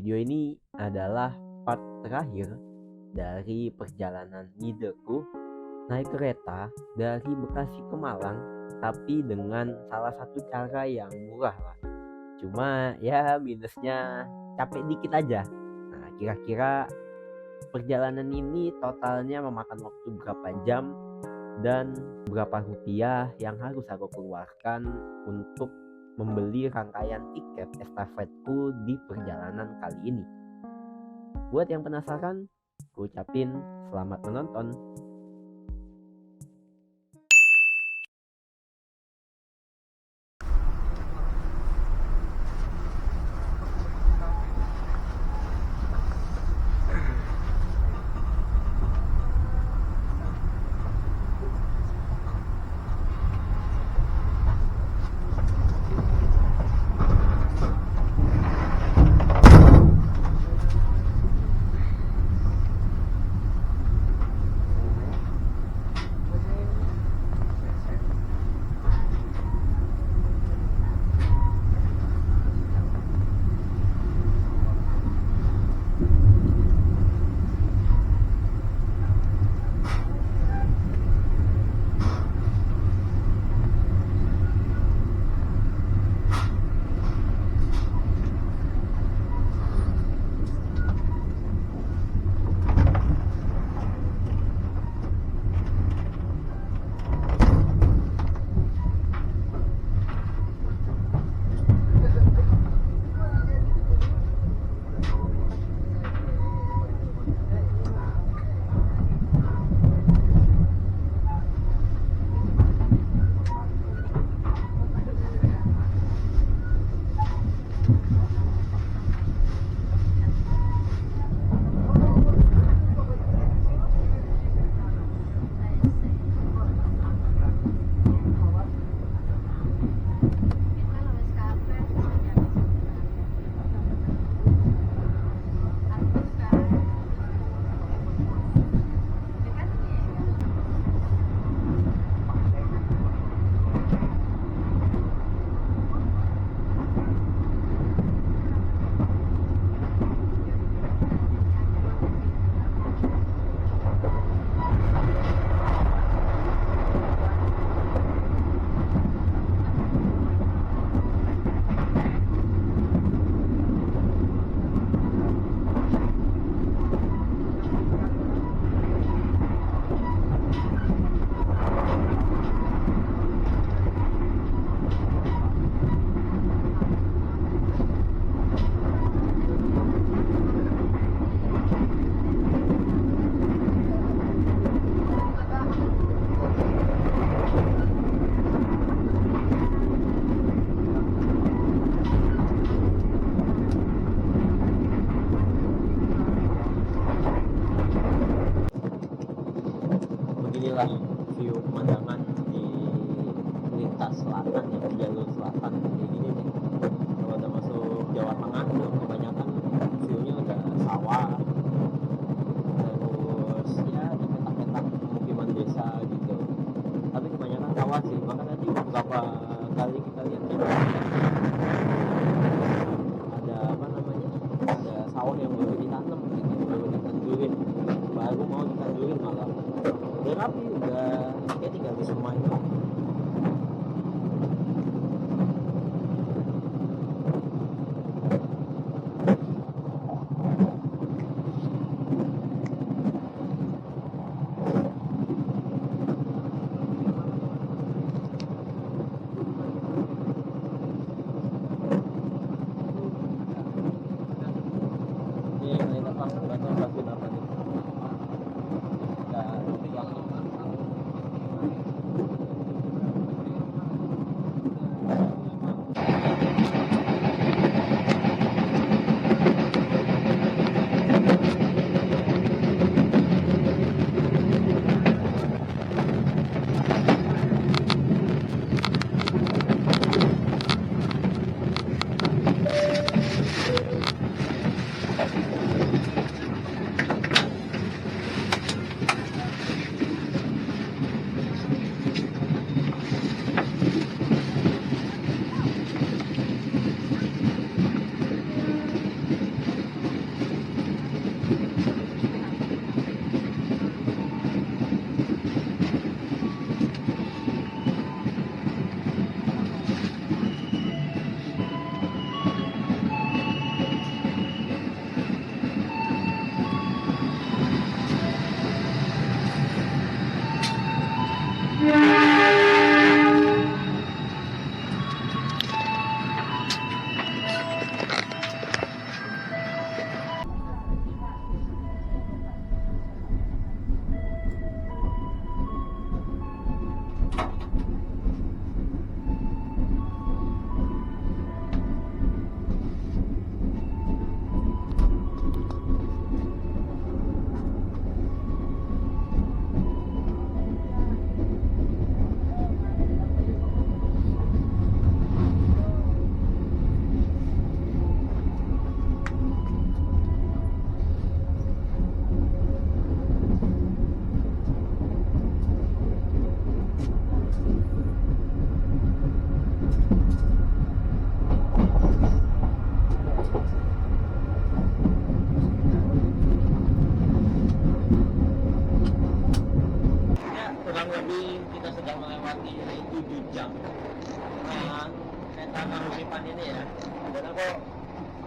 Video ini adalah part terakhir dari perjalanan ngideku naik kereta dari Bekasi ke Malang, tapi dengan salah satu cara yang murah lah. Cuma ya minusnya capek dikit aja. Nah, kira-kira perjalanan ini totalnya memakan waktu berapa jam dan berapa rupiah yang harus aku keluarkan untuk membeli rangkaian tiket estafetku di perjalanan kali ini. Buat yang penasaran, ku ucapin selamat menonton. Beginilah view pemandangan di lintas selatan ya, di jalur selatan kayak gini nih. Kalau udah masuk Jawa Tengah tuh kebanyakan view-nya udah sawah, terus ya ada petak-petak pemukiman desa gitu. Tapi kebanyakan sawah sih, maka tadi beberapa kali kita lihat ya, ada apa namanya, ada sawah yang baru ditanam gitu, baru ditandurin, baru mau ditandurin malah udah rapi, udah kayak tinggal disemain lah. Ini yang datang berarti pasti apa nih?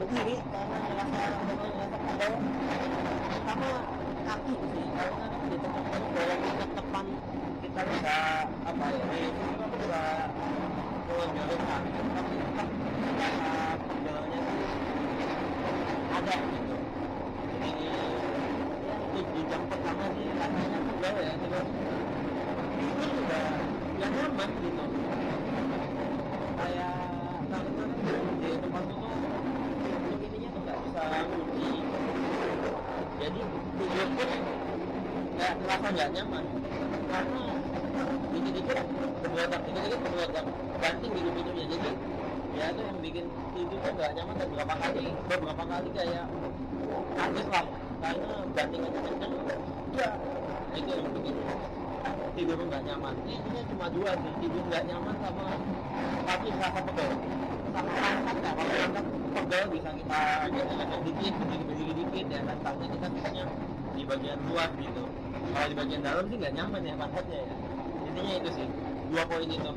berdiri karena ngerasa pegel, sama kaki sih karena di tempat-tempat dalam depan kita bisa apa ya di situ kan bisa melonjorin kaki tapi tetap rasa pegelnya tuh ada gitu. Jadi ya itu di jam pertama sih rasanya pegel ya, terus itu juga nggak nyaman gitu, kayak karena di tempat itu untuk ininya tuh nggak bisa kunci, jadi tidur pun kayak terasa nggak nyaman karena dikit-dikit bergerak banting gitu pintunya, jadi ya itu yang bikin tidur tuh nggak nyaman. Dan beberapa kali kayak nangis lah karena bantingannya kenceng ya, itu yang bikin tidur nggak nyaman. Intinya cuma dua sih, tidur nggak nyaman sama kaki rasa pegel. Sama angkat ya, kalau angkat pegel bisa kita geser dikit, berdiri dikit ya kan, tapi kita biasanya di bagian luar gitu. Kalau di bagian dalam sih nggak nyaman ya pantatnya ya. Intinya itu sih, dua poin itu.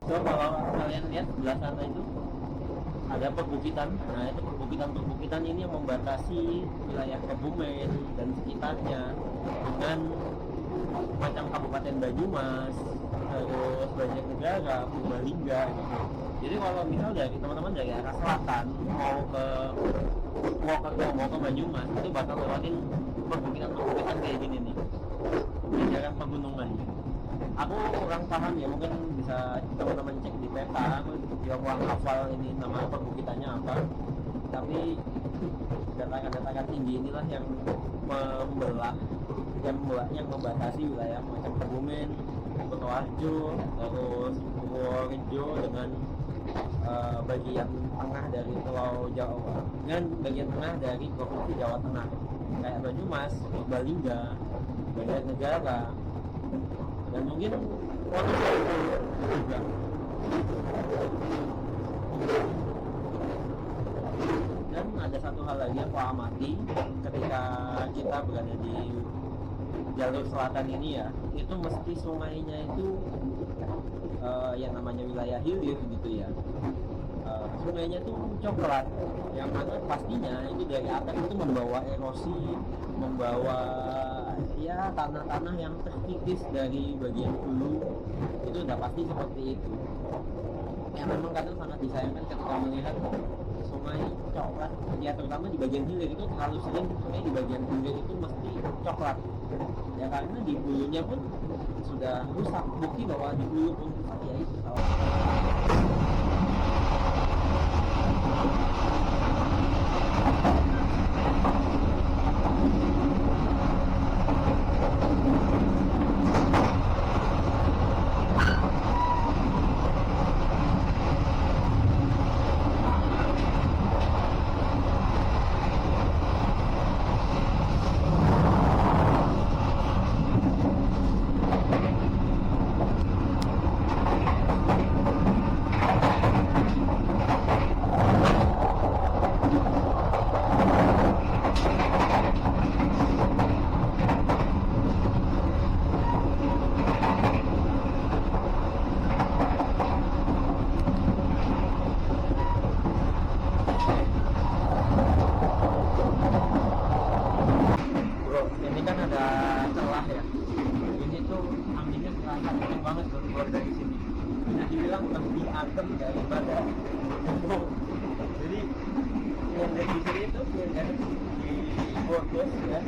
So kalau kalian lihat sebelah sana itu ada perbukitan. Nah itu perbukitan ini yang membatasi wilayah Kebumen dan sekitarnya dengan macam Kabupaten Banyumas, terus Banjarnegara, Purbalingga gitu. Jadi kalau misal dari teman-teman dari arah selatan mau ke Purwokerto, mau ke Banyumas, itu bakal lewatin perbukitan kayak gini nih, jajaran pegunungan. Aku kurang paham ya, mungkin bisa teman-teman cek di peta, aku juga kurang hafal ini nama perbukitannya apa, tapi dataran-dataran tinggi inilah yang membelah, yang membatasi wilayah macam Kebumen, Kutoarjo, terus Purworejo dengan bagian tengah dari Pulau Jawa, dan bagian tengah dari Provinsi Jawa Tengah kayak Banyumas, Purbalingga, Banjarnegara, dan mungkin Wonosobo juga. Dan ada satu hal lagi yang aku amati ketika kita berada di jalur selatan ini ya, itu mesti sungainya itu yang namanya wilayah hilir gitu ya, sungainya itu coklat, yang mana pastinya itu dari atas itu membawa erosi, membawa ya tanah-tanah yang terkikis dari bagian hulu, itu udah pasti seperti itu. Yang memang kadang sangat disayangkan ketika melihat sungai coklat ya, terutama di bagian hilir itu terlalu sering sungai di bagian hilir itu mesti coklat ya, karena di hulunya pun sudah rusak. Bukti bahwa di hulu pun rusak ya itu salah. Dibilang lebih adem daripada Gembong. Jadi yang dari sini itu yang di bordes ya,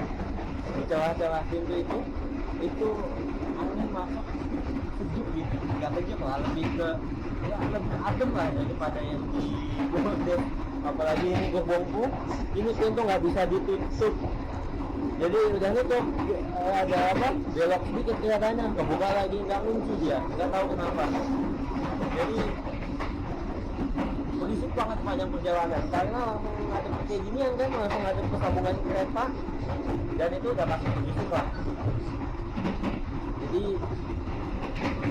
di celah-celah pintu itu angin masuk sejuk gitu, nggak sejuk lah, lebih ke ya lebih adem lah daripada yang di bordes. Apalagi ini Gembongku, ini pintu nggak bisa ditutup, jadi udah nutup, ada apa belok sedikit kelihatannya, kebuka lagi nggak kunci dia, nggak tahu kenapa. Jadi berisik banget panjang perjalanan karena langsung ngadep kayak ginian kan, langsung ngadep ke sambungan kereta, dan itu udah pasti berisik lah. Jadi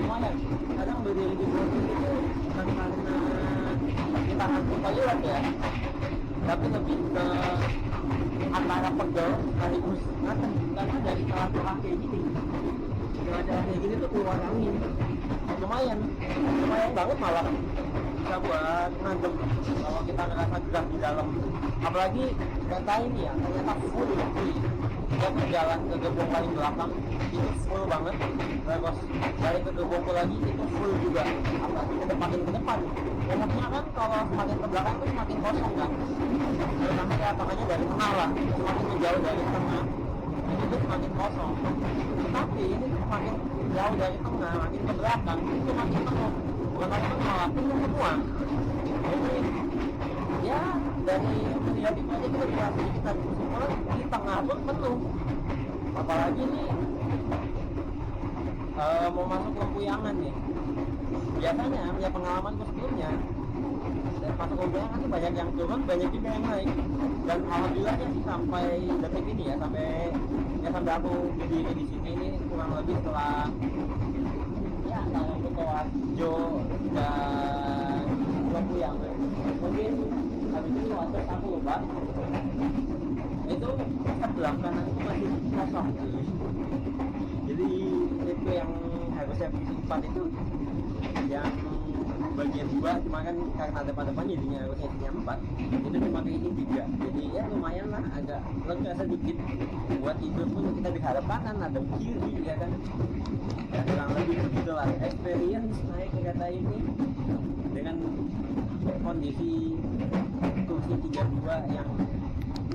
lumayan, kadang berdiri di bawah itu bukan karena kita hantu toilet ya, tapi lebih ke antara pegel sekaligus ngatan, karena dari celah-celah kayak gini, celah-celah kayak gini tuh keluar angin, lumayan banget malah bisa buat ngadem kalau kita ngerasa gerah di dalam. Apalagi kereta ini ya ternyata full kita berjalan ke gerbong paling belakang itu full banget, terus balik ke gerbongku lagi itu full juga, apalagi makin ke depan umumnya kan kalau semakin ke belakang itu semakin kosong kan, makanya dari tengah lah semakin menjauh dari tengah itu tuh semakin kosong, tapi ini semakin jauh dari tengah makin ke belakang itu makin penuh, bukan makin penuh malah penuh semua. Jadi ya dari melihat itu aja kita bisa sedikit kesimpulan di tengah pun penuh, apalagi nih mau masuk Lempuyangan nih. Biasanya punya pengalamanku sebelumnya dan masuk Lempuyangan tuh banyak yang turun, banyak juga yang naik, dan alhamdulillahnya sih sampai detik ini ya, sampai aku berdiri di sini ini kurang lebih setelah ya kalau ke Toarjo dan Lempuyangan mungkin habis itu waktu aku lupa itu sebelah kanan itu masih kosong, jadi itu yang harusnya berisi 4 itu yang bagian 2 cuma kan karena depan jadinya harusnya isinya 4 itu cuma keisi 3, jadi ya lumayan lah agak lega sedikit buat tidur pun kita diharap kanan ada kiri ya kan ya, kurang lebih begitulah experience naik kereta ini dengan kondisi kursi 32 yang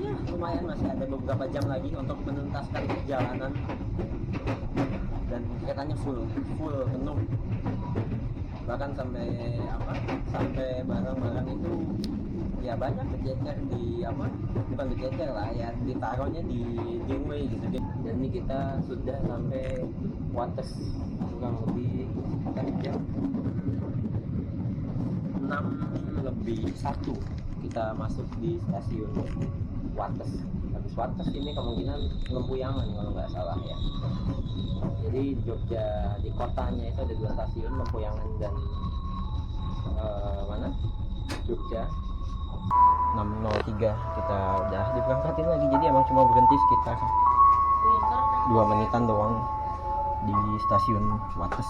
ya lumayan, masih ada beberapa jam lagi untuk menuntaskan perjalanan dan keretanya full penuh, bahkan sampai barang-barang itu ya banyak berjejer di bukan berjejer lah ya, ditaruhnya di gangway gitu. Dan ini kita sudah sampai Wates kurang lebih kan jam 6:01 kita masuk di stasiun Wates. Habis Wates ini kemungkinan Lempuyangan kalau nggak salah ya. Jadi di Jogja, di kotanya itu ada 2 stasiun, Lempuyangan dan mana? Jogja. 6:03 kita udah diberangkatin lagi, jadi emang cuma berhenti sekitar 2 menitan doang di stasiun Wates.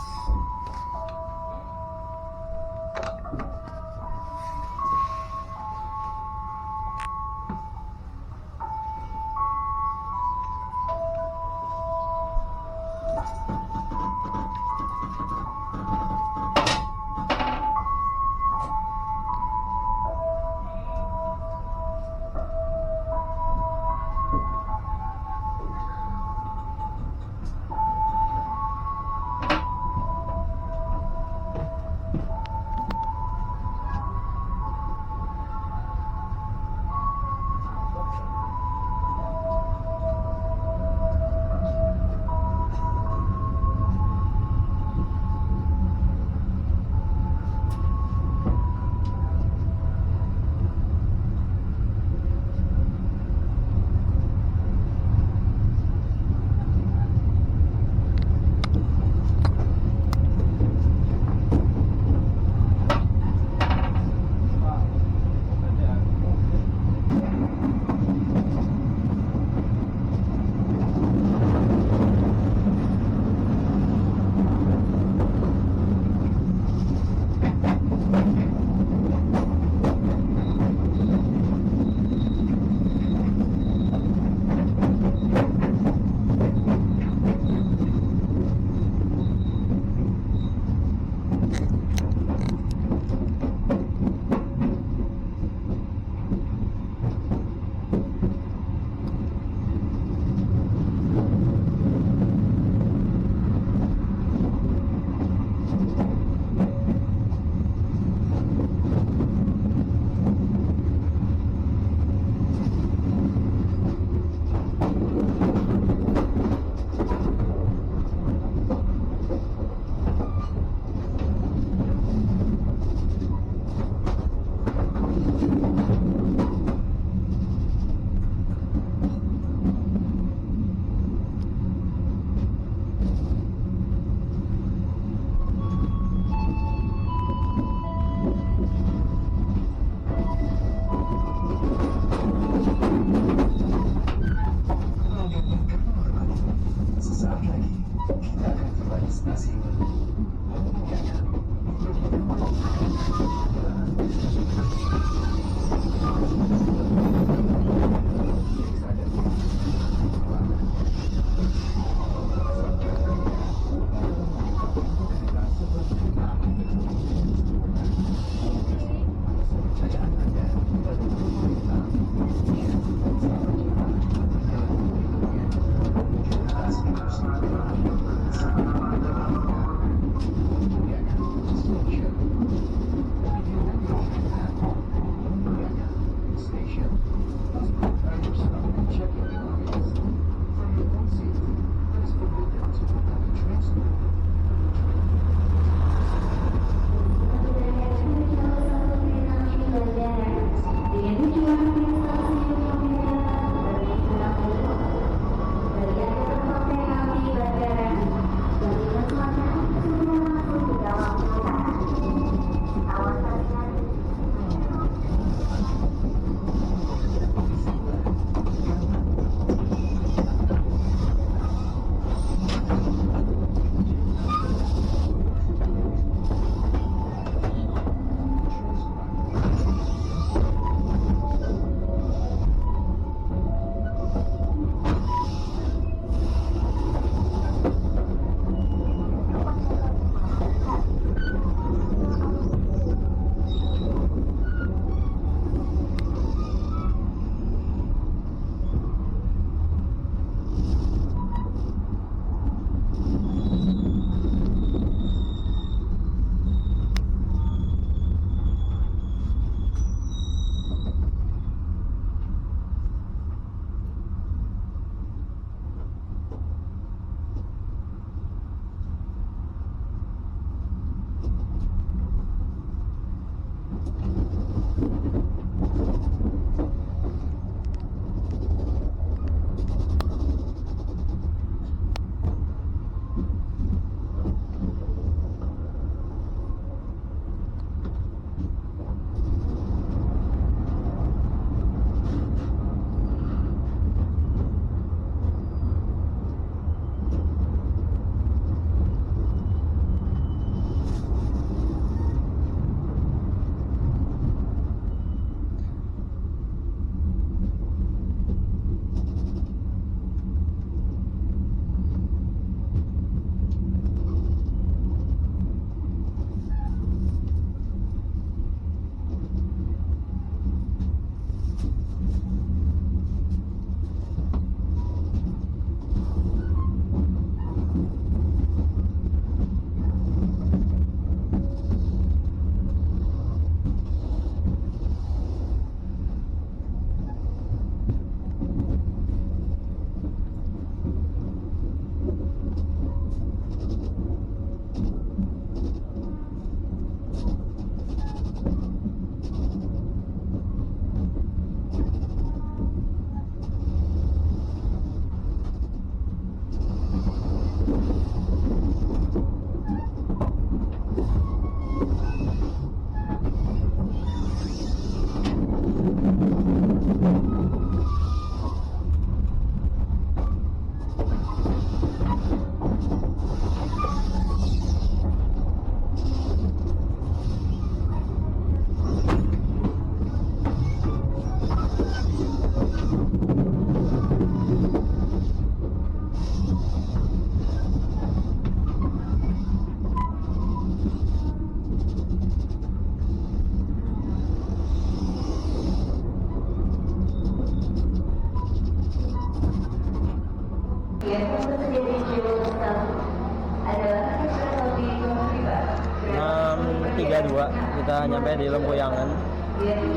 Kita nyampe di Lempuyangan.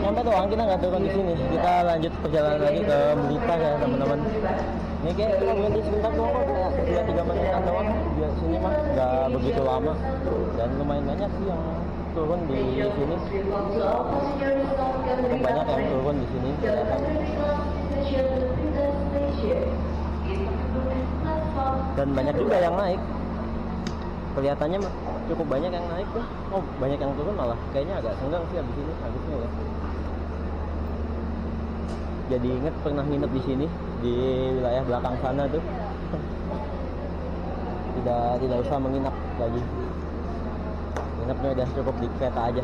Nyampe doang, kita nggak turun di sini. Kita lanjut perjalanan lagi ke Blitar ya teman-teman. Ini kayak cuma berhenti sebentar doang kok, kayak 2-3 menitan doang. Di sini mah nggak begitu lama dan lumayan banyak sih yang turun di sini. Banyak yang turun di sini. Dan banyak juga yang naik. Kelihatannya cukup banyak yang naik tuh. Oh, banyak yang turun malah. Kayaknya agak senggang sih abis ini, habisnya ya. Jadi inget pernah nginep di sini di wilayah belakang sana tuh. Tidak usah menginap lagi. Nginepnya udah cukup di kereta aja.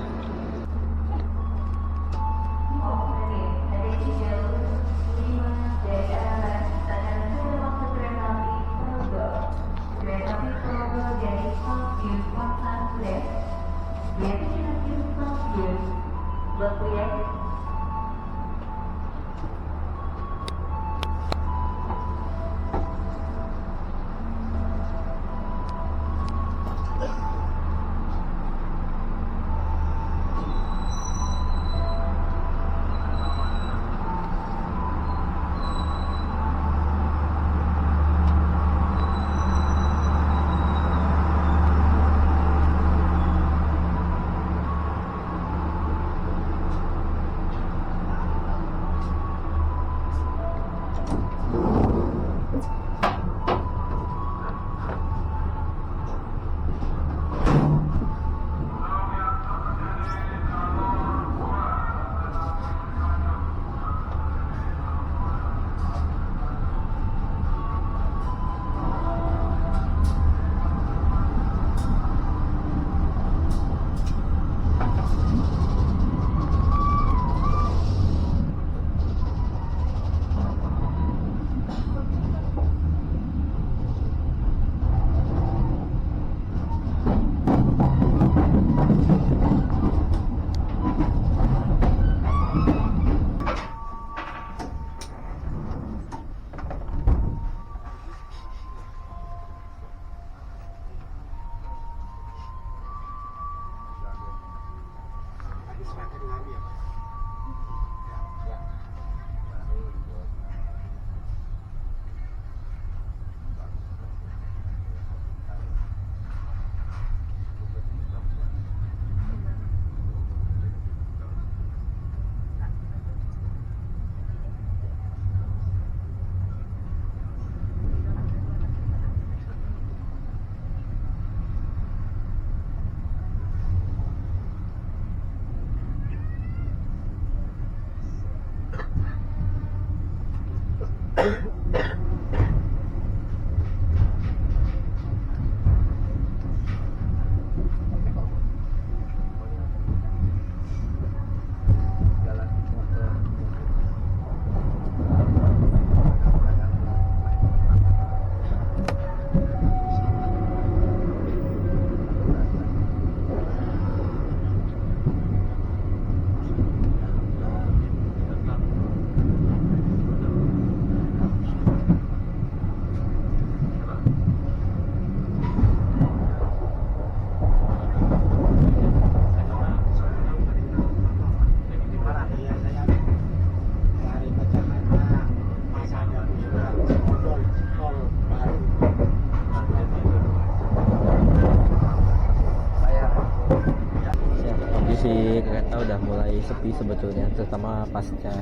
kondisi kereta udah mulai sepi sebetulnya, terutama pasca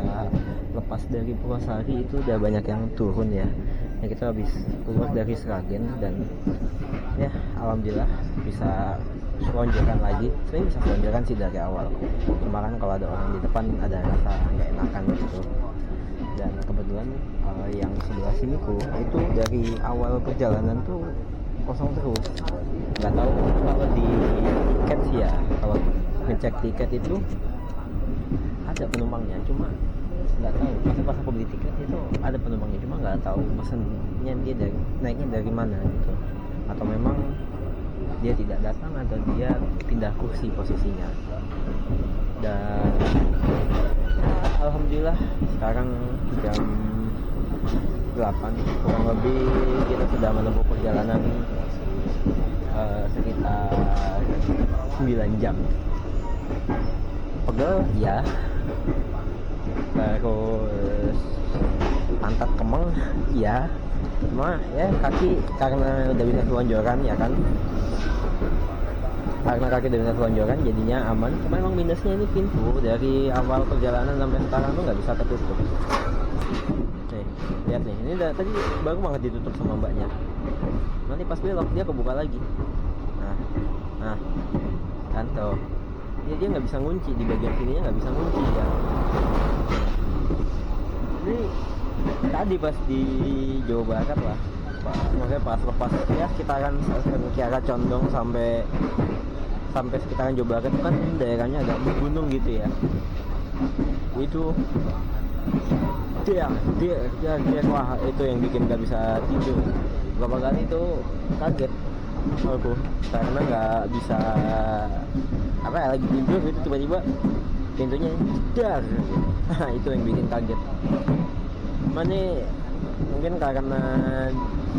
lepas dari Purwosari itu udah banyak yang turun ya. Kita habis keluar dari Sragen dan ya alhamdulillah bisa selonjoran lagi. Saya bisa selonjoran sih dari awal, cuma kan kalau ada orang di depan ada rasa nggak enakan gitu. Dan kebetulan yang sebelah sini itu dari awal perjalanan tuh kosong terus. Nggak tahu kalau di tiket sih ya, kalau ngecek tiket itu ada penumpangnya, cuma nggak tahu pas aku beli tiket itu ada penumpangnya, cuma nggak tahu pesannya dia naiknya dari mana gitu, atau memang dia tidak datang atau dia pindah kursi posisinya. Dan alhamdulillah sekarang jam 8 kurang lebih kita sudah menempuh perjalanan sekitar 9 jam. Pegel ya, terus pantat kemeng ya, cuma ya kaki karena udah bisa selonjoran ya kan, karena kaki udah bisa selonjoran jadinya aman. Cuma emang minusnya ini pintu dari awal perjalanan sampai sekarang tuh nggak bisa ketutup. Nih lihat nih, ini tadi baru banget ditutup sama mbaknya, nanti pas belok dia kebuka lagi. Nah kan tuh ya, dia nggak bisa ngunci di bagian sininya, nggak bisa ngunci ya. Ini tadi pas di Jawa Barat lah, maksudnya pas lepas ya sekitaran Kiara Condong sampai sekitaran Jawa Barat itu kan daerahnya agak bergunung gitu ya. Itu dia wah itu yang bikin nggak bisa tidur. Berapa kali itu kaget aku karena nggak bisa apa ya, lagi tidur gitu tiba-tiba pintunya jedar. Itu yang bikin kaget. Mana mungkin karena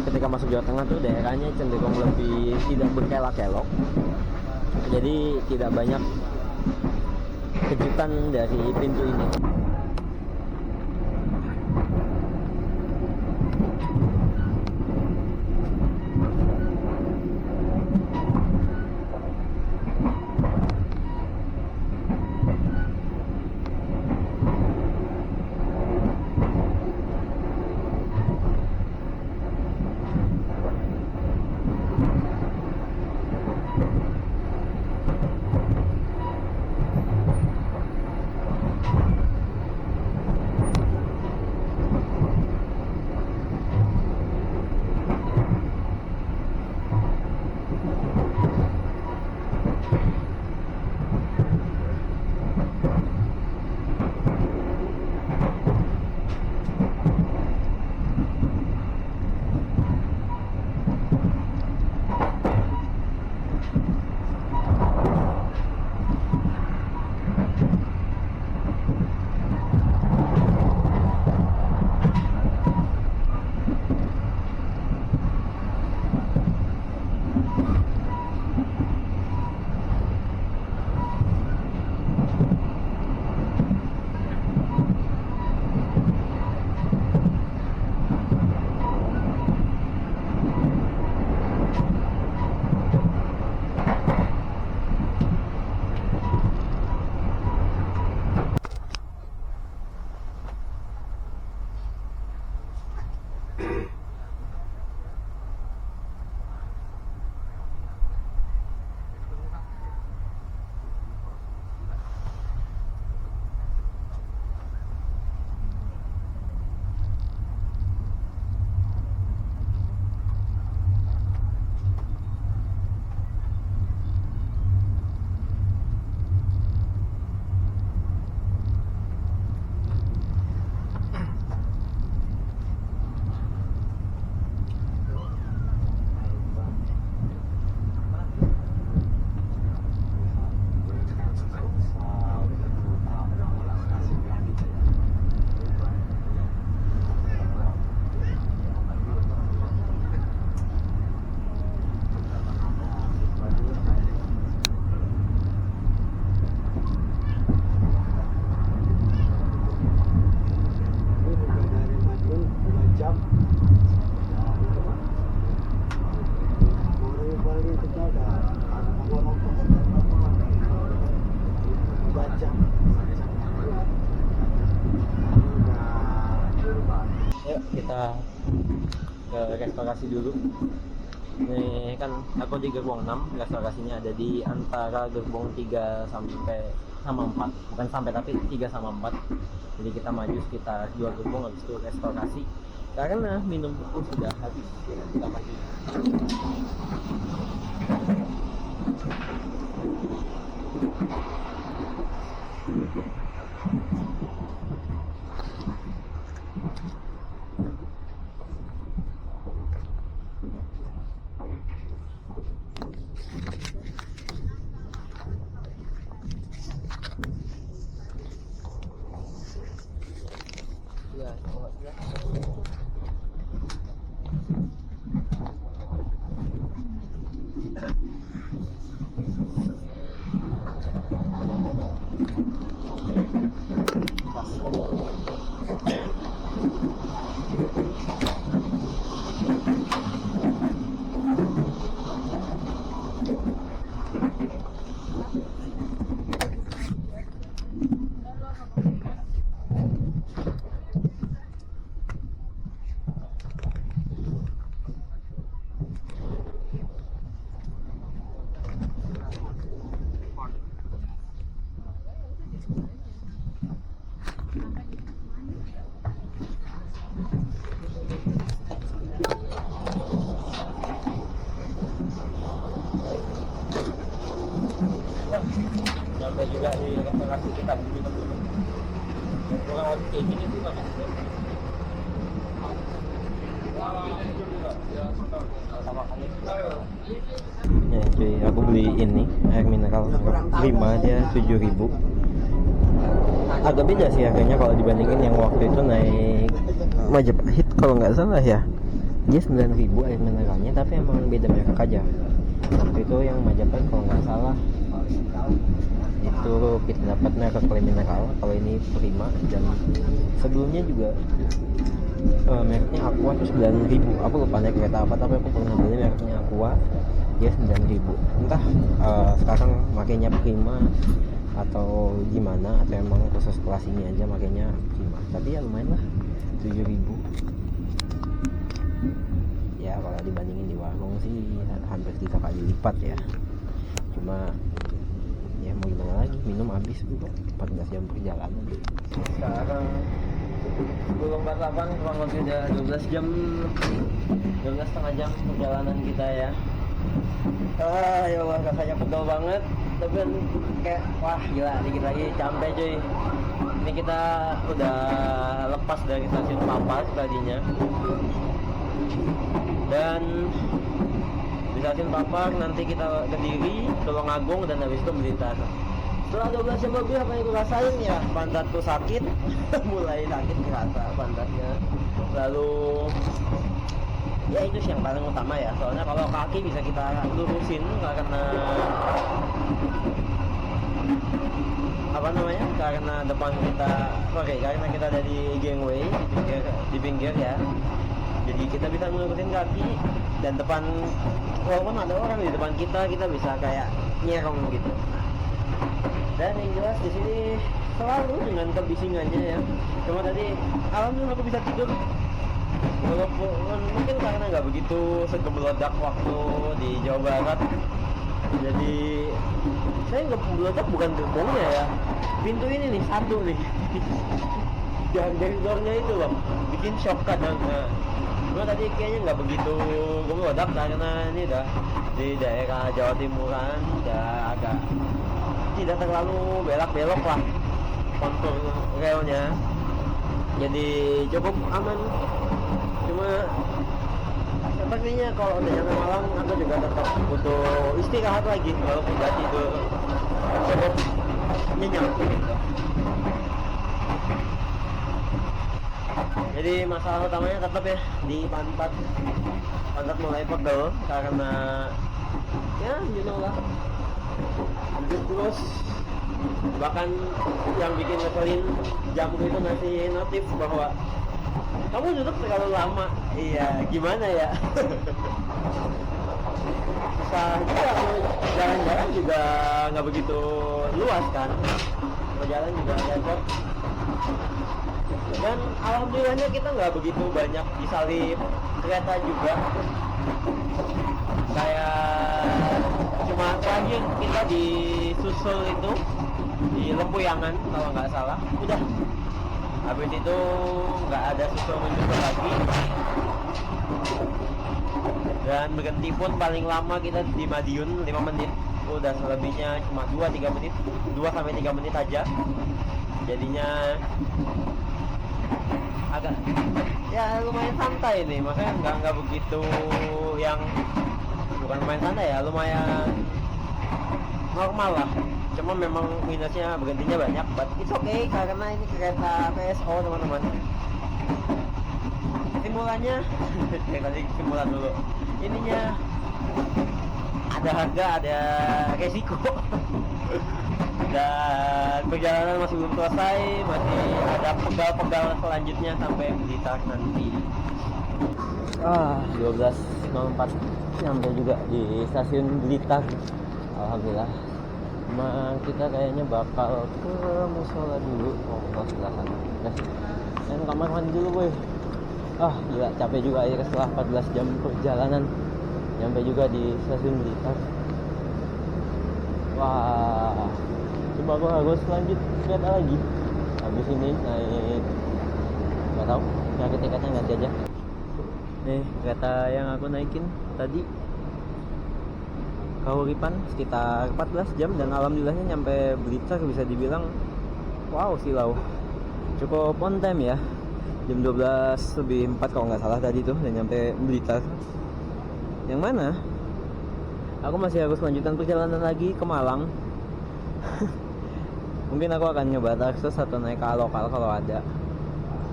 ketika masuk Jawa Tengah tuh daerahnya cenderung lebih tidak berkelak-kelok, jadi tidak banyak kejutan dari pintu ini. Yuk kita ke restorasi dulu. Ini kan aku di gerbong 6, restorasinya ada di antara gerbong 3 sampai sama 4, bukan sampai tapi 3 sama 4. Jadi kita maju sekitar 2 gerbong habis itu restorasi karena minum buku sudah habis. Kita maju. Sampai juga di restorasi kita minum dulu. Kurang lebih kayak gini sih Pak. Ya cuy, aku beli ini air mineral prima dia 7.000. Agak beda sih harganya kalau dibandingin yang waktu itu naik Majapahit kalau nggak salah ya. Dia 9.000 air mineralnya, tapi emang beda merek aja. Waktu itu yang Majapahit kalau nggak salah itu kita dapat merek mineral, kalau ini prima, dan sebelumnya juga mereknya Aqua tuh 9.000. Aku lupa naik kereta apa, tapi aku pernah beli mereknya Aqua, dia 9.000. Entah sekarang makainya prima atau gimana, atau emang khusus kelas ini aja makainya prima, tapi ya lumayan lah 7.000. Ya kalau dibandingin di warung sih hampir 3 kali lipat ya. Cuma ya mau gimana lagi, minum habis juga 14 jam perjalanan. Sekarang 10.48, kurang lebih udah 12 jam, 12,5 jam perjalanan kita ya. Ya Allah, rasanya pegel banget, tapi kayak wah gila, dikit lagi sampai cuy. Ini kita udah lepas dari stasiun Papas tadinya, dan di stasiun Papar nanti kita ke Diri, Tulungagung, dan habis itu Blitar. Setelah 12 jam lebih, apa yang gue rasain ya, pantatku sakit. Mulai sakit kerasa pantatnya. Lalu ya itu sih yang paling utama ya, soalnya kalau kaki bisa kita lurusin karena apa namanya, karena depan kita, karena kita ada di gangway, di pinggir ya, jadi kita bisa melurusin kaki, dan depan walaupun ada orang di depan kita bisa kayak nyerong gitu. Dan yang jelas di sini selalu dengan kebisingannya ya. Cuma tadi alhamdulillah aku bisa tidur, walaupun mungkin karena nggak begitu segemelodak waktu di Jawa Barat. Jadi saya nggak melodak bukan gerbongnya ya, pintu ini nih satu nih. Dan dari doornya itu loh, bikin shock kadang. Cuma tadi kayaknya nggak begitu gemelodak karena ini udah di daerah Jawa Timuran, udah agak tidak terlalu belok-belok lah kontur relnya, jadi cukup aman. Cuma sepertinya kalau udah nyampe Malang aku juga tetap butuh istirahat lagi, walaupun udah tidur cukup nyenyak. Jadi masalah utamanya tetap ya di pantat mulai pegel karena ya you know lah, duduk terus. Bahkan yang bikin ngeselin, jamku itu ngasih notif bahwa kamu duduk terlalu lama. Iya, gimana ya? Susah juga, jalan-jalan juga nggak begitu luas kan. perjalanan juga cocok. Dan alhamdulillahnya kita nggak begitu banyak disalip kereta juga. Kayak cuma terakhir kita di Susul itu di Lempuyangan kalau nggak salah, udah. Habis itu nggak ada Susul menyusul lagi. Dan berhenti pun paling lama kita di Madiun 5 menit. Udah selebihnya cuma 2-3 menit, 2-3 menit aja. Jadinya agak ya lumayan santai nih, makanya nggak begitu yang bukan lumayan santai ya, lumayan normal lah. Cuma memang minusnya berhentinya banyak, but it's okay karena ini kereta PSO teman-teman. Simulannya kali simulan dulu, ininya ada harga ada resiko. Dan perjalanan masih belum selesai, masih ada pegal-pegal selanjutnya sampai Blitar nanti. 12.04 sampai juga di stasiun Blitar. Alhamdulillah. Cuma kita kayaknya bakal ke musola dulu. Ke sebelah sana. Dan kamar mandi dulu boy. Gila capek juga ya setelah 14 jam perjalanan. Nyampe juga di stasiun Blitar. Wah, coba gua harus lanjut kereta lagi. Habis ini naik, nggak tahu, nyari tiketnya nanti aja. Nih kereta yang aku naikin tadi Kahuripan sekitar 14 jam dan alhamdulillahnya nyampe Blitar bisa dibilang wow silau. Cukup on time ya. Jam 12:04 kalau nggak salah tadi tuh dan nyampe Blitar. Yang mana? Aku masih harus lanjutkan perjalanan lagi ke Malang. Mungkin aku akan nyoba Tarsus atau naik ke lokal kalau ada.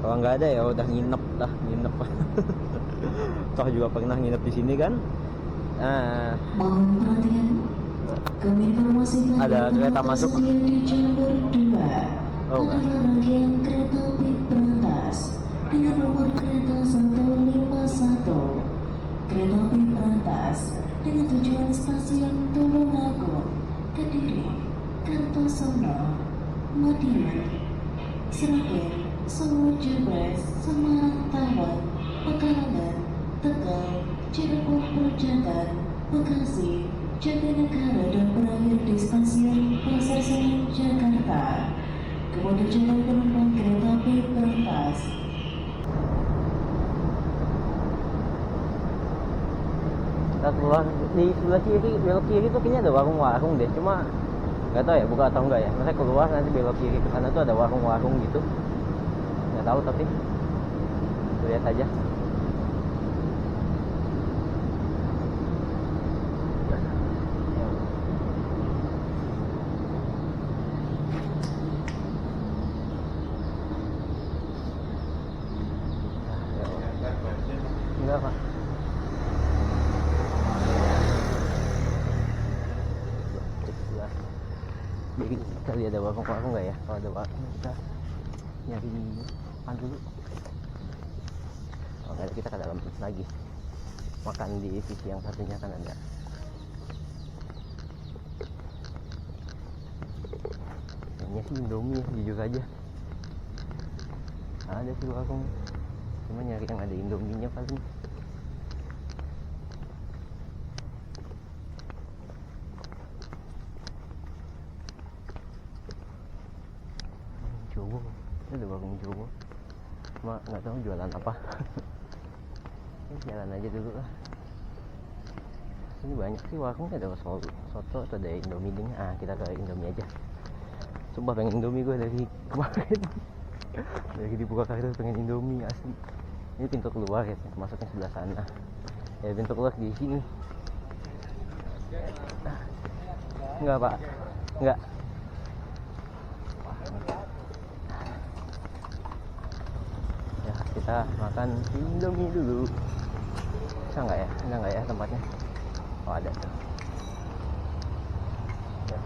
Kalau nggak ada ya udah nginep. Toh juga pernah nginep di sini kan. Mohon perhatian, kami informasikan Ada kereta masuk. di jalur 2 enggak. adalah rangkaian kereta api berantas dengan nomor kereta 151. Kereta api berantas dengan tujuan stasiun Tulungagung, Kediri, Kartosono, Madiun, Sragen, Solo Jebres, Semarang Tawang, Pekalongan, Tegal, Cirebon Pejagan, Bekasi, Jatinegara dan berakhir di stasiun Pasar Senen Jakarta. Kemudian jalan penumpang kereta api berantas. Kita keluar di sebelah kiri, belok kiri tuh kayaknya ada warung-warung deh, cuma nggak tahu ya buka atau enggak ya. Masa keluar nanti belok kiri ke sana tuh ada warung-warung gitu, nggak tahu tapi lihat aja. Enggak pak. Jadi kita lihat ada warung-warung nggak ya? Kalau ada warung kita nyari makan dulu. Kalau nggak ada kita ke dalam lagi. Makan di sisi yang satunya kan ada. Kayaknya sih Indomie, jujur aja. Ada sih warung. Cuma nyari yang ada Indominya paling. Jowo, ini ada warung Jowo. Cuma nggak tahu jualan apa. Jalan aja dulu lah. Ini banyak sih warung, ada soto atau ada Indomie ding. Kita ke Indomie aja. Coba pengen Indomie gue dari kemarin. Dari di Purwakarta pengen Indomie asli. Ini pintu keluar ya, masuknya sebelah sana. Ya pintu keluar di sini. Enggak pak, enggak. Ya kita makan Indomie dulu. Bisa nggak ya? Ada nggak ya tempatnya? Oh ada tuh. Ya.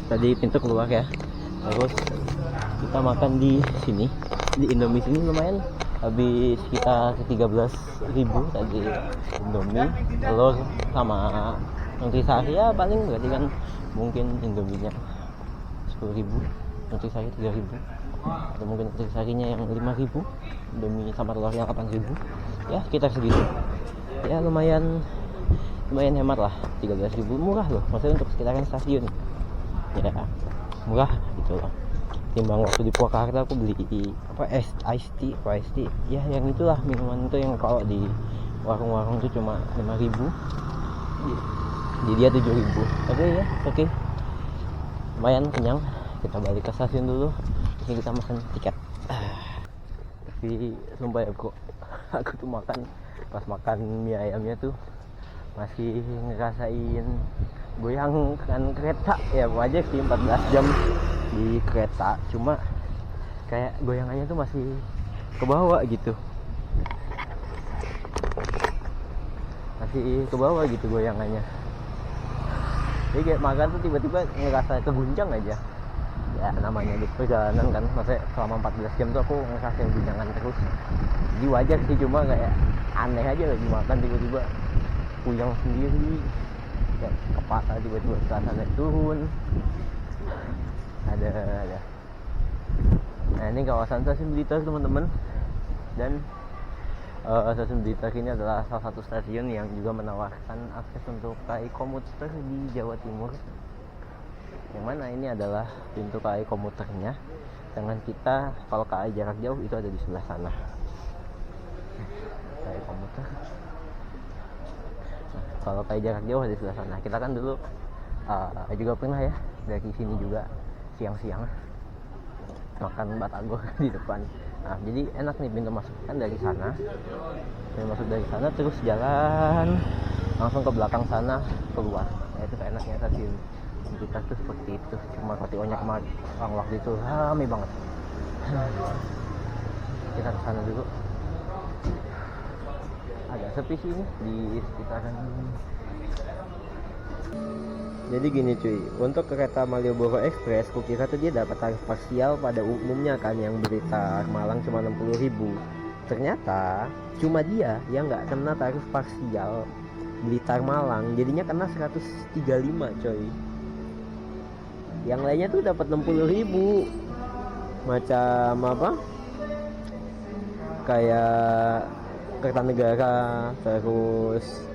Tadi pintu keluar ya, terus kita makan di sini, di Indomie sini lumayan habis sekitar 13.000 tadi Indomie, telur sama nutrisari ya paling berarti kan mungkin Indominya 10.000, nutrisari 3.000 atau mungkin nutrisarinya yang 5.000, Indomie sama telurnya 8.000 ya sekitar segitu ya, lumayan hemat lah. 13.000 murah loh, maksudnya untuk sekitaran stasiun ya, murah gitu loh. Timbang waktu di Purwakarta aku beli iced tea ya, yang itulah minuman itu yang kalau di warung-warung tuh cuma 5.000, di dia 7.000. Oke, lumayan kenyang. Kita balik ke stasiun dulu, ini kita makan tiket. Tapi sumpah ya bro, aku tuh pas makan mie ayamnya tuh masih ngerasain goyang kan kereta ya, wajar sih 14 jam di kereta, cuma kayak goyangannya tuh masih ke bawah gitu, goyangannya. Jadi kayak makan tuh tiba-tiba ngerasa keguncang aja ya, namanya di perjalanan kan, maksudnya selama 14 jam tuh aku ngerasain guncangan terus, jadi wajar sih, cuma kayak aneh aja lagi makan tiba-tiba puyeng sendiri, kayak kepala tiba-tiba suasana turun. Ada. Nah ini kawasan stasiun Blitar teman-teman, dan stasiun Blitar ini adalah salah satu stasiun yang juga menawarkan akses untuk KAI komuter di Jawa Timur, yang mana ini adalah pintu KAI komuternya. Dengan kita kalau KAI jarak jauh itu ada di sebelah sana, KAI komuter. Nah, kalau KAI jarak jauh ada di sebelah sana. Kita kan dulu juga pernah ya dari sini juga siang-siang makan batagor di depan. Nah jadi enak nih, pintu masuk kan dari sana, terus jalan langsung ke belakang sana keluar. Nah itu enaknya stasiun kita tuh seperti itu. Cuma Kotionya kemarin waktu itu rame banget. Kita ke sana dulu, agak sepi sih ini di sekitaran. Jadi gini cuy, untuk kereta Malioboro Express kukira tuh dia dapat tarif parsial pada umumnya kan, yang Blitar Malang cuma 60.000. Ternyata cuma dia yang nggak kena tarif parsial Blitar Malang, jadinya kena 135 coy. Yang lainnya tuh dapat 60.000. Macam apa? Kayak Kertanegara, terus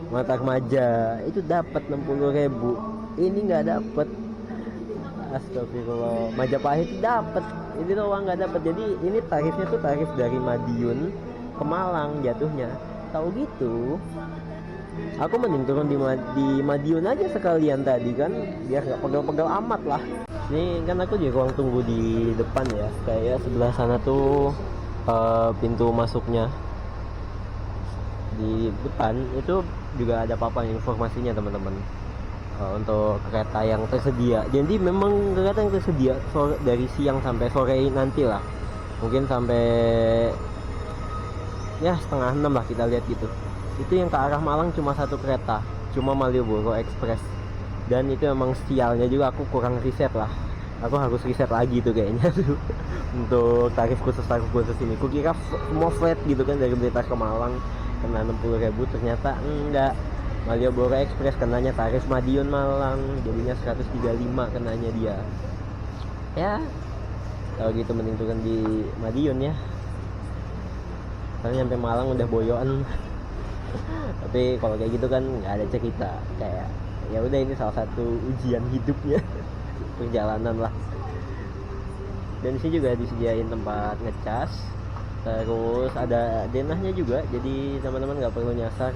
Matarmaja itu dapat 60.000. Ini nggak dapat. Astagfirullah. Majapahit dapat, ini doang nggak dapat. Jadi ini tarifnya tuh tarif dari Madiun ke Malang jatuhnya. Tahu gitu, aku mending turun di Madiun aja sekalian tadi kan, biar nggak pegal-pegal amat lah. Ini kan aku di ruang tunggu di depan ya, kayak sebelah sana tuh pintu masuknya. Di depan itu juga ada papan informasinya teman-teman, untuk kereta yang tersedia. Jadi memang kereta yang tersedia dari siang sampai sore nanti lah, mungkin sampai ya 5:30 lah kita lihat gitu. Itu yang ke arah Malang cuma satu kereta, cuma Malioboro Express. Dan itu emang sialnya juga, aku kurang riset lah, aku harus riset lagi tuh kayaknya tuh untuk tarif khusus ini. Kukira semua flat gitu kan dari Blitar ke Malang kena 60.000, ternyata enggak. Malioboro Express kenanya tarif Madiun Malang, jadinya 135 kenanya dia. Ya kalau gitu mending turun di Madiun ya, karena nyampe Malang udah boyoan. Tapi kalau kayak gitu kan nggak ada cerita, kayak ya udah ini salah satu ujian hidupnya perjalanan lah. Dan sini juga disediain tempat ngecas, terus ada denahnya juga, jadi teman-teman nggak perlu nyasar.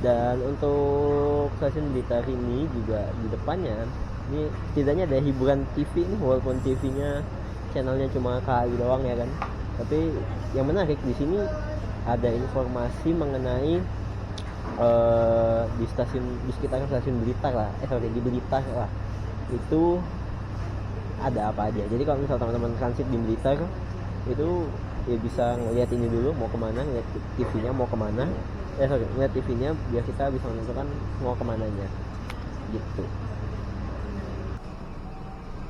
Dan untuk stasiun Blitar ini juga di depannya ini setidaknya ada hiburan TV nih, walaupun TV-nya channelnya cuma KAI doang ya kan. Tapi yang menarik di sini ada informasi mengenai di sekitar stasiun Blitar lah, di Blitar lah itu ada apa aja. Jadi kalau misal teman-teman transit di Blitar itu ya bisa ngeliat ini dulu mau kemana, ngeliat TV-nya mau kemana, ngeliat TV-nya biar kita bisa menentukan mau kemananya gitu.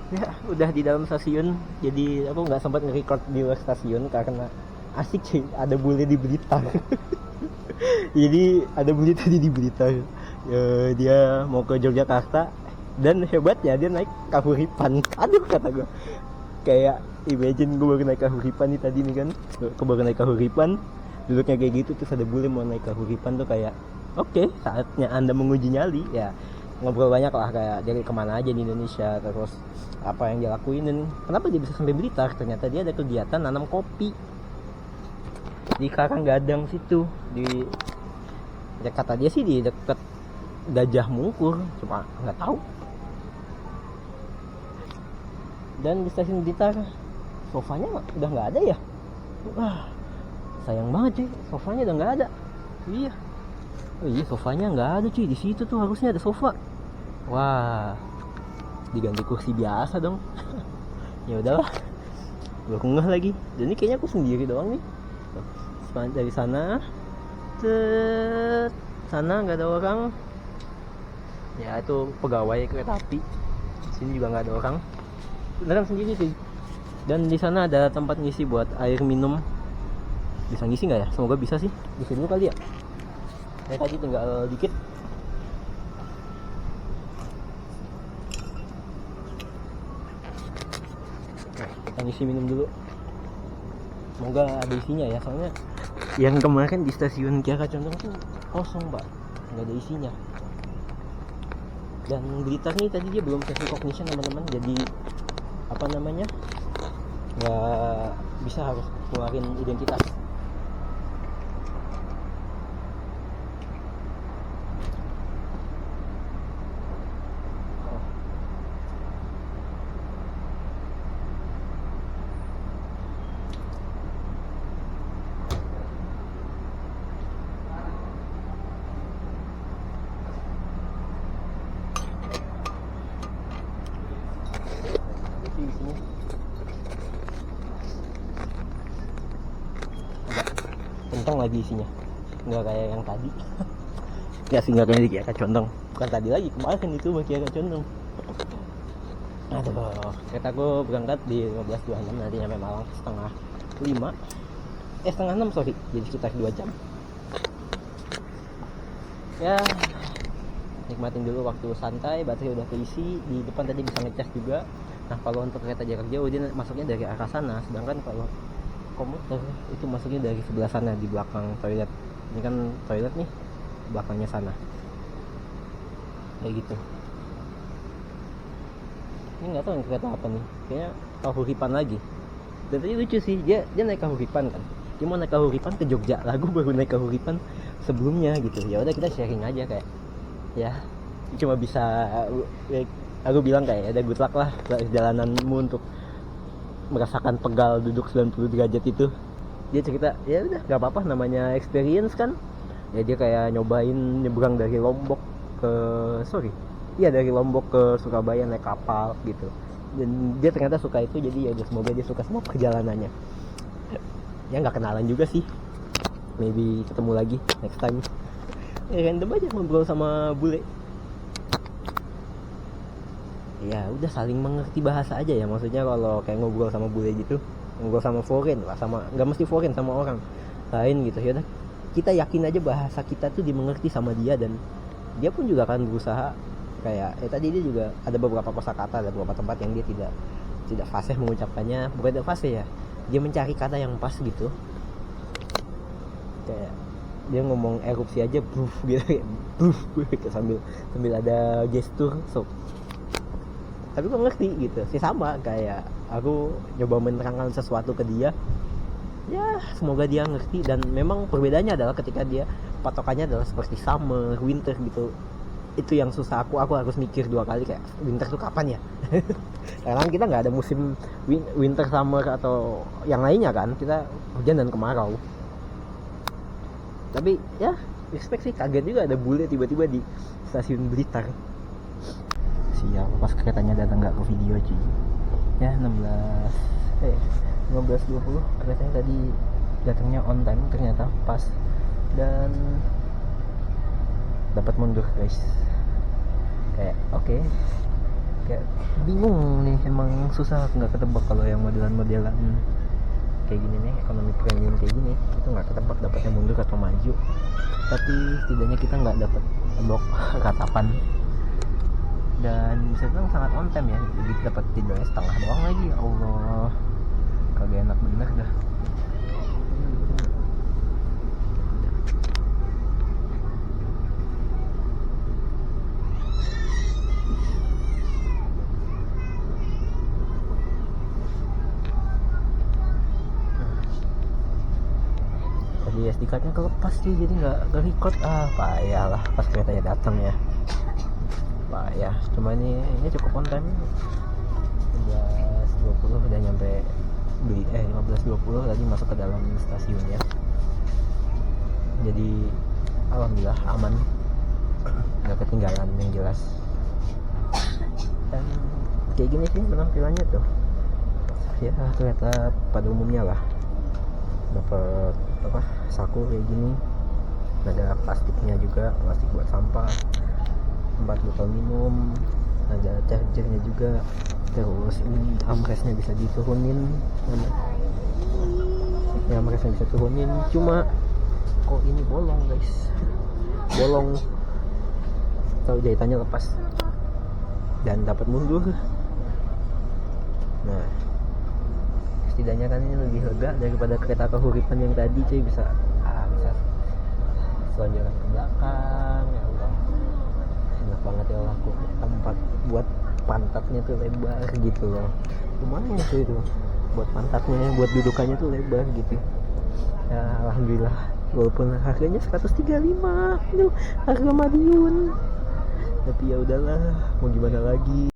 Ya udah di dalam stasiun, jadi aku nggak sempat nge-record di luar stasiun karena asik sih, ada bule di Blitar. Jadi ada bule tadi di Blitar, dia mau ke Yogyakarta dan hebatnya dia naik Kahuripan. Aduh kata gue, kayak imagine gue baru naik Kahuripan nih tadi nih kan, baru naik Kahuripan, duduknya kayak gitu, terus ada bule mau naik Kahuripan tuh kayak oke, saatnya anda menguji nyali ya. Ngobrol banyak lah kayak dari kemana aja di Indonesia, terus apa yang dia lakuin dan kenapa dia bisa sampai Blitar. Ternyata dia ada kegiatan nanam kopi di Karanggadang situ, di ya kata dia sih di dekat Gajah Mungkur, cuma nggak tahu. Dan di stasiun Blitar sofanya udah nggak ada ya. Wah sayang banget cuy, sofanya udah nggak ada. Iya, oh iya sofanya nggak ada cuy, di situ tuh harusnya ada sofa. Wah diganti kursi biasa dong. Ya udahlah, gue ngeh lagi. Dan ini kayaknya aku sendiri doang nih. Dari sana sana nggak ada orang. Ya itu pegawai kereta api. Sini juga nggak ada orang. Beneran sendiri sih. Dan di sana ada tempat ngisi buat air minum. Bisa ngisi nggak ya? Semoga bisa sih. Bisa dulu kali ya. Tadi tinggal dikit. Kita ngisi minum dulu. Semoga ada isinya ya, soalnya yang kemarin di stasiun Kiara Condong tuh kosong pak, nggak ada isinya. Dan Blitar nih tadi dia belum face recognition teman-teman, jadi apa namanya nggak bisa, harus keluarin identitas. Kentang lagi isinya, nggak kayak yang tadi. Ya sih nggak kayak di Kiara Condong, bukan tadi lagi, kemarin itu mah Kiara Condong. Aduh, keretaku berangkat di 15.26, nanti nyampe Malang setengah 6 sorry, jadi sekitar 2 jam. Ya nikmatin dulu waktu santai, baterai udah keisi, di depan tadi bisa ngecas juga. Nah kalau untuk kereta jarak jauh dia masuknya dari arah sana, sedangkan kalau komuter itu masuknya dari sebelah sana, di belakang toilet. Ini kan toilet nih, belakangnya sana, kayak gitu. Ini nggak tahu yang kereta apa nih, kayaknya Kahuripan lagi. Dan tadi lucu sih, dia naik Kahuripan kan, dia mau naik Kahuripan ke Jogja, lagu baru naik Kahuripan sebelumnya gitu. Ya udah kita sharing aja kayak ya cuma bisa aku bilang kayak ada good luck lah jalananmu untuk merasakan pegal duduk 90 derajat itu. Dia cerita ya udah nggak apa-apa, namanya experience kan. Ya dia kayak nyobain nyebrang dari Lombok ke dari Lombok ke Surabaya naik kapal gitu, dan dia ternyata suka itu. Jadi ya semoga dia suka semua perjalanannya. Ya nggak kenalan juga sih, maybe ketemu lagi next time. Random aja ngobrol sama bule. Ya udah saling mengerti bahasa aja ya, maksudnya kalau kayak ngobrol sama bule gitu, ngobrol sama foreign lah, sama nggak mesti foreign, sama orang lain gitu. Ya udah kita yakin aja bahasa kita tuh dimengerti sama dia, dan dia pun juga akan berusaha kayak tadi dia juga ada beberapa kosakata, ada beberapa tempat yang dia tidak fasih mengucapkannya, bukan tidak fasih ya, dia mencari kata yang pas gitu. Kayak dia ngomong erupsi aja buff gitu, buff sambil ada gestur. So tapi gue ngerti gitu sih, sama kayak aku nyoba menerangkan sesuatu ke dia. Ya semoga dia ngerti. Dan memang perbedaannya adalah ketika dia patokannya adalah seperti summer, winter gitu, itu yang susah. Aku harus mikir 2 kali kayak winter tuh kapan ya. Karena kita nggak ada musim winter, summer atau yang lainnya kan, kita hujan dan kemarau. Tapi ya respect sih, kaget juga ada bule tiba-tiba di stasiun Blitar. Siap, pas keretanya datang nggak ke video cuy. Ya 15.20 keretanya tadi datangnya on time, ternyata pas, dan dapat mundur guys. Kayak oke. kayak bingung nih, emang susah nggak ketebak kalau yang modelan-modelan kayak gini nih, ekonomi premium kayak gini itu nggak ketebak dapatnya mundur atau maju. Tapi setidaknya kita nggak dapat blok ratapan dan bisa bilang sangat on time ya. Begitu dapat tidurnya setengah doang lagi, ya Allah kagak enak bener dah. Tadi SD cardnya kelepas sih, jadi nggak record. Payah lah pas keretanya datang ya, payah. Cuma ini cukup on time, 15.20 udah nyampe beli 15.20 tadi masuk ke dalam stasiun ya. Jadi alhamdulillah aman, nggak ketinggalan yang jelas. Dan kayak gini sih penampilannya tuh ya, kereta pada umumnya lah. Dapat apa, saku kayak gini, ada plastiknya juga, plastik buat sampah, 4 botol minum, ada chargernya juga. Terus ini armrestnya bisa diturunin, ya armrestnya bisa turunin, cuma kok ini bolong guys, bolong, tahu jahitannya lepas dan dapat mundur. Nah setidaknya kan ini lebih lega daripada kereta Kahuripan yang tadi cuy, bisa selonjoran ke belakang. Ya Allah enak banget ya Allah, aku tempat buat pantatnya tuh lebar gitu loh, lumayan tuh itu buat pantatnya, buat dudukannya tuh lebar gitu ya. Alhamdulillah walaupun harganya 135, aduh harga Madiun, tapi ya udahlah mau gimana lagi.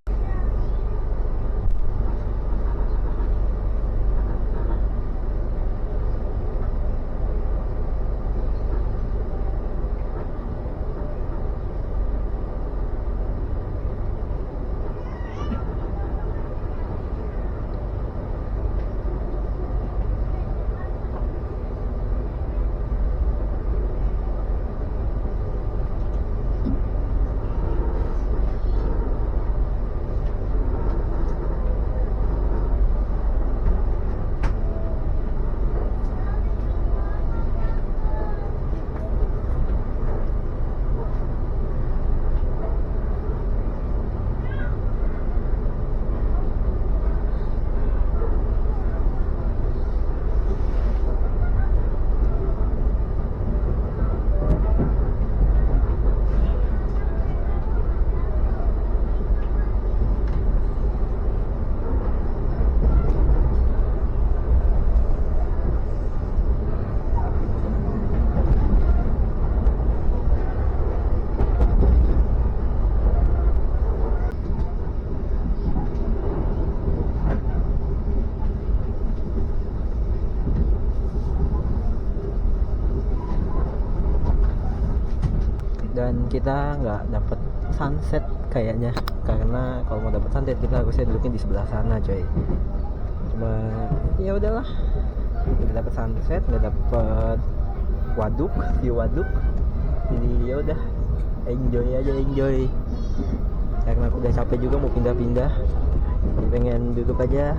Dan kita nggak dapet sunset kayaknya, karena kalau mau dapet sunset kita harusnya duduknya di sebelah sana coy. Cuma ya udahlah, kita dapet sunset, nggak dapet waduk, view waduk. Jadi ya udah, enjoy aja, enjoy. Karena aku udah capek juga mau pindah-pindah, jadi pengen duduk aja.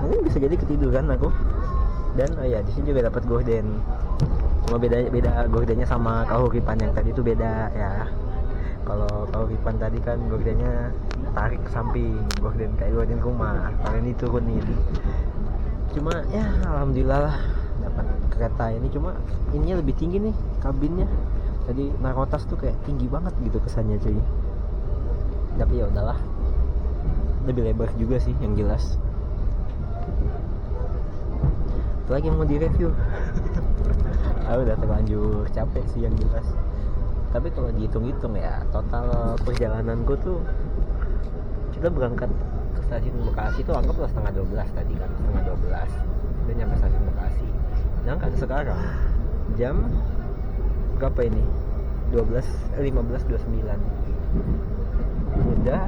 Mungkin bisa jadi ketiduran aku. Dan oh ya, di sini juga dapat gorden. Cuma beda gordennya sama Kahuripan yang tadi itu beda ya. Kalau Kahuripan tadi kan gordennya tarik ke samping, gorden kayak gorden rumah, kalian diturunin. Cuma ya alhamdulillah lah dapat kereta ini. Cuma ininya lebih tinggi nih kabinnya. Tadi Narotas tuh kayak tinggi banget gitu kesannya cuy. Tapi ya udahlah, lebih lebar juga sih yang jelas. Itu lagi yang mau direview. Udah terlanjur capek sih yang jelas. Tapi kalau dihitung-hitung ya, total perjalananku tuh, kita berangkat ke stasiun Bekasi tuh anggaplah setengah 12 tadi kan, setengah 12 udah nyampe stasiun Bekasi. Sedangkan sekarang jam berapa ini? 15:29 udah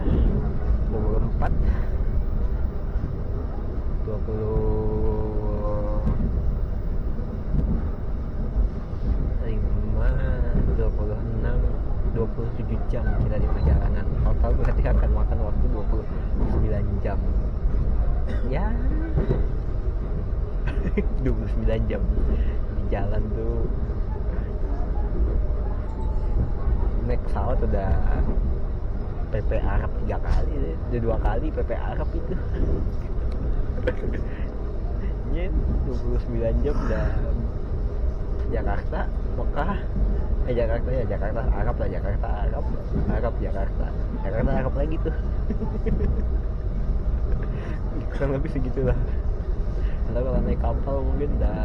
24 27 jam kita di perjalanan. total berarti akan makan waktu 29 jam ya. 29 jam di jalan tuh. Naik pesawat udah PP Arab 3 kali, udah 2 kali PP Arab itu. Ini 29 jam udah Jakarta, Mekah, Jakarta ya, Jakarta Arab lah, Jakarta Arab, Arab Jakarta, Jakarta Arab lagi tuh. Kurang lebih segitulah. Atau kalau naik kapal mungkin udah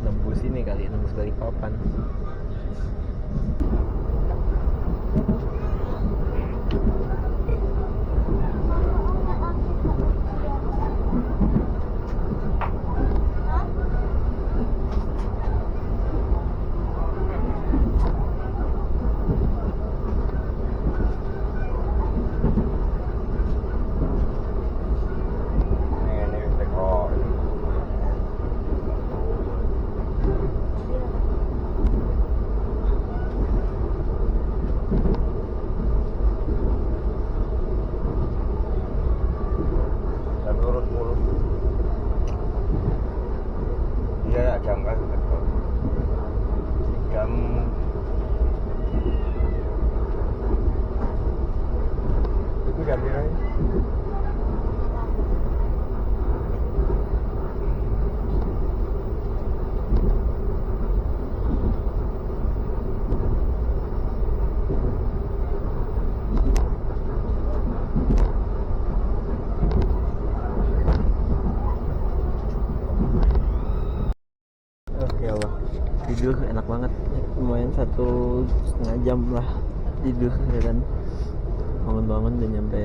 nembus ini kali, nembus Balikpapan. Tidur enak banget, lumayan 1,5 jam lah tidur ya kan. Bangun-bangun udah nyampe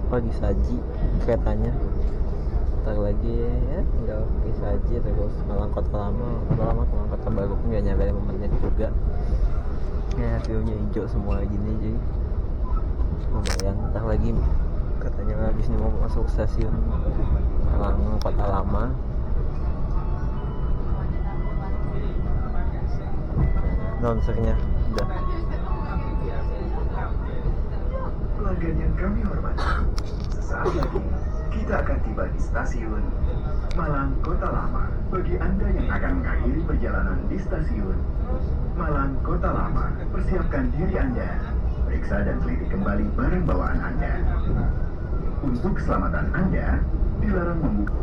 Pagi Saji keretanya. Ntar lagi ya tinggal Pagi Saji terus Malang Kota Lama ke Malang Kota Baru, nggak nyampe 5 menit juga ya. Viewnya hijau semua gini jadi lumayan. Ntar lagi katanya habis ini mau masuk stasiun Malang Kota Lama. Announcernya udah. Pelanggan yang kami hormati, sesaat lagi kita akan tiba di stasiun Malang Kota Lama. Bagi Anda yang akan mengakhiri perjalanan di stasiun Malang Kota Lama, persiapkan diri Anda, periksa dan teliti kembali barang bawaan Anda. Untuk keselamatan Anda, dilarang membuka.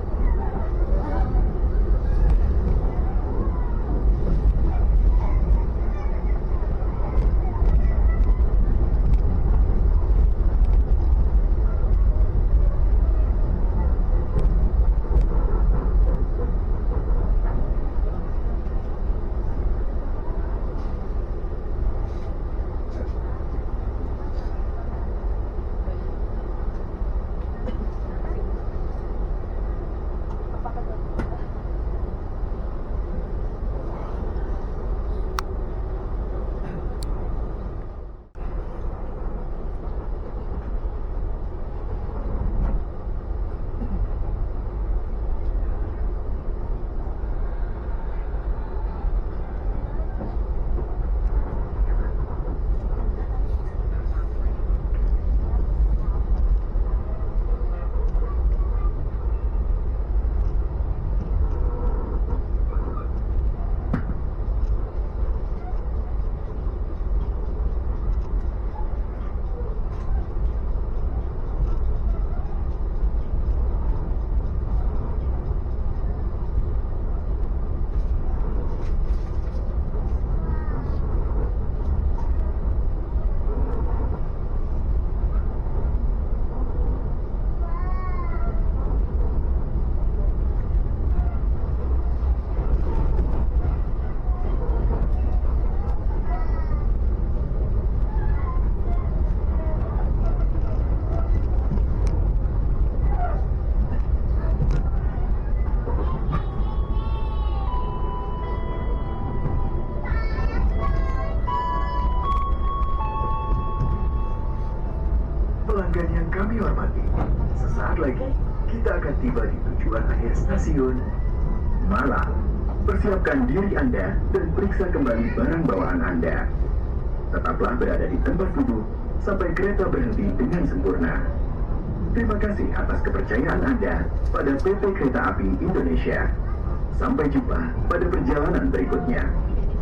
Pelanggan yang kami hormati, sesaat lagi kita akan tiba di tujuan akhir stasiun Malang. Persiapkan diri Anda dan periksa kembali barang bawaan Anda. Tetaplah berada di tempat duduk sampai kereta berhenti dengan sempurna. Terima kasih atas kepercayaan Anda pada PT Kereta Api Indonesia. Sampai jumpa pada perjalanan berikutnya.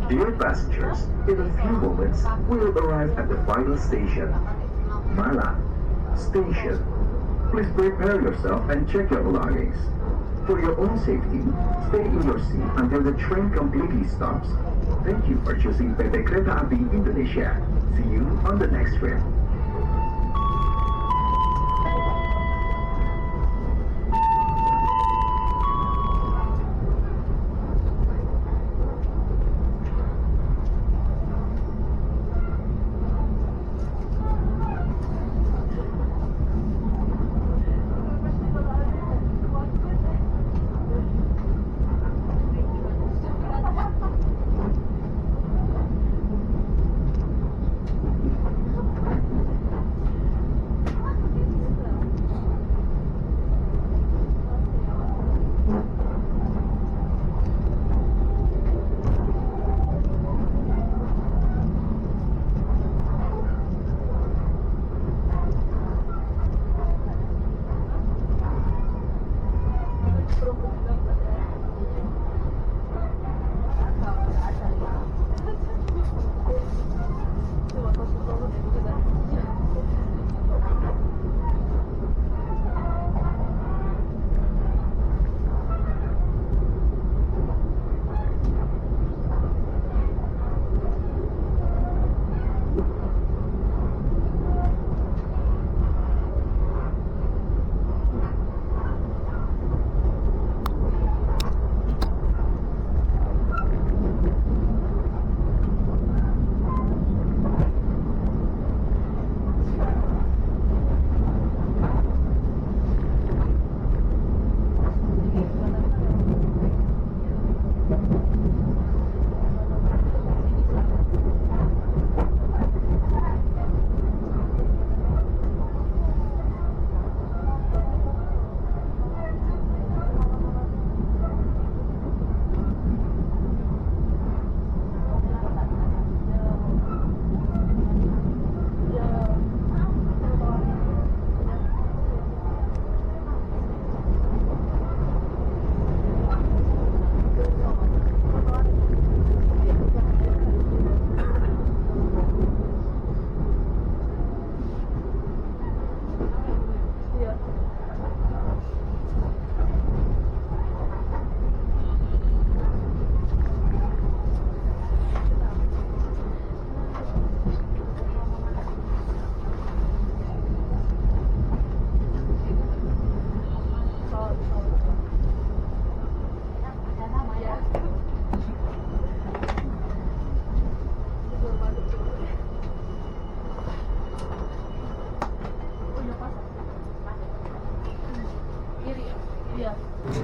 Dear passengers, in a few moments, we will arrive at the final station, Malang Station. Please prepare yourself and check your belongings. For your own safety, stay in your seat until the train completely stops. Thank you for choosing PT Kereta Api Indonesia. See you on the next trip.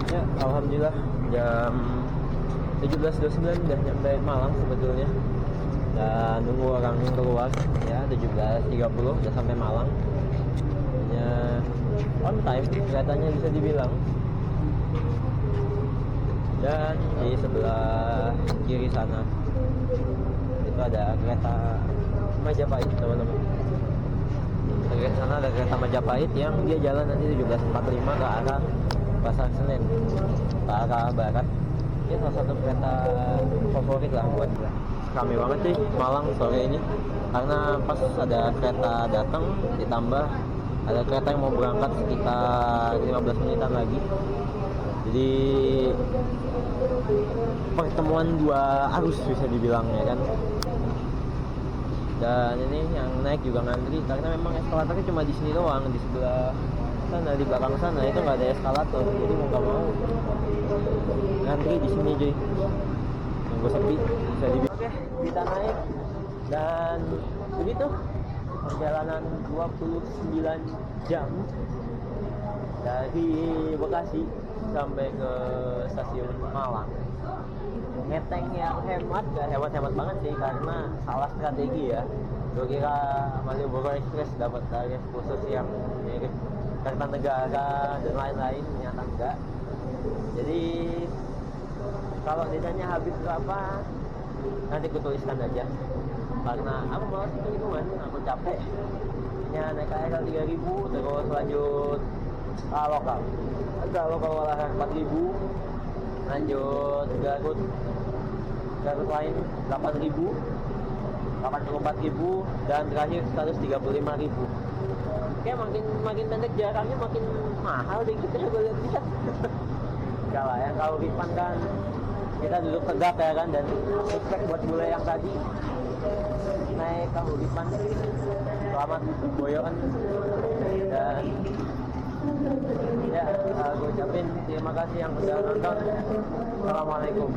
Ya, alhamdulillah jam 17.29 udah nyampe Malang sebetulnya. Dan nunggu orang keluar ya, 17.30 udah sampai Malang. Ya, on time keretanya bisa dibilang. Dan di sebelah kiri sana itu ada kereta Majapahit, teman-teman. Di sana ada kereta Majapahit yang dia jalan nanti 17.45 ke arah Pasar Senen, ke arah barat. Ini salah satu kereta favorit lah buat gue. Rame banget sih Malang sore ini, karena pas ada kereta datang ditambah ada kereta yang mau berangkat sekitar 15 menitan lagi. Jadi pertemuan dua arus bisa dibilang ya kan. Dan ini yang naik juga ngantri karena memang eskalatornya cuma di sini doang, di sebelah sana, di belakang sana itu nggak ada eskalator, jadi mau nggak mau ngantri di sini cuy. Nunggu sepi bisa dibilang. Oke, kita naik dan begitu perjalanan 29 jam dari Bekasi sampai ke stasiun Malang. Ngeteng yang hemat, gak hemat-hemat banget sih karena salah strategi ya. Gue kira Malioboro Express dapat tarif khusus yang mirip Kertanegara dan lain-lain, ternyata enggak. Jadi kalau ditanya habis berapa, nanti gue tuliskan aja. karena aku malas hitung-hitungan, aku capek ya naik KRL 3.000 terus lanjut lokal malah 4.000, lanjut Garut lain 8.000, 84.000, dan terakhir 135.000. Kayak makin pendek jaraknya makin mahal deh gitu ya, gue lihat. Enggak lah, yang kalau refund kan kita duduk tegak ya kan, dan respect buat bule yang tadi naik Kahuripan, selamat boyokan. Dan ya gue ucapin terima kasih yang udah nonton. Assalamualaikum.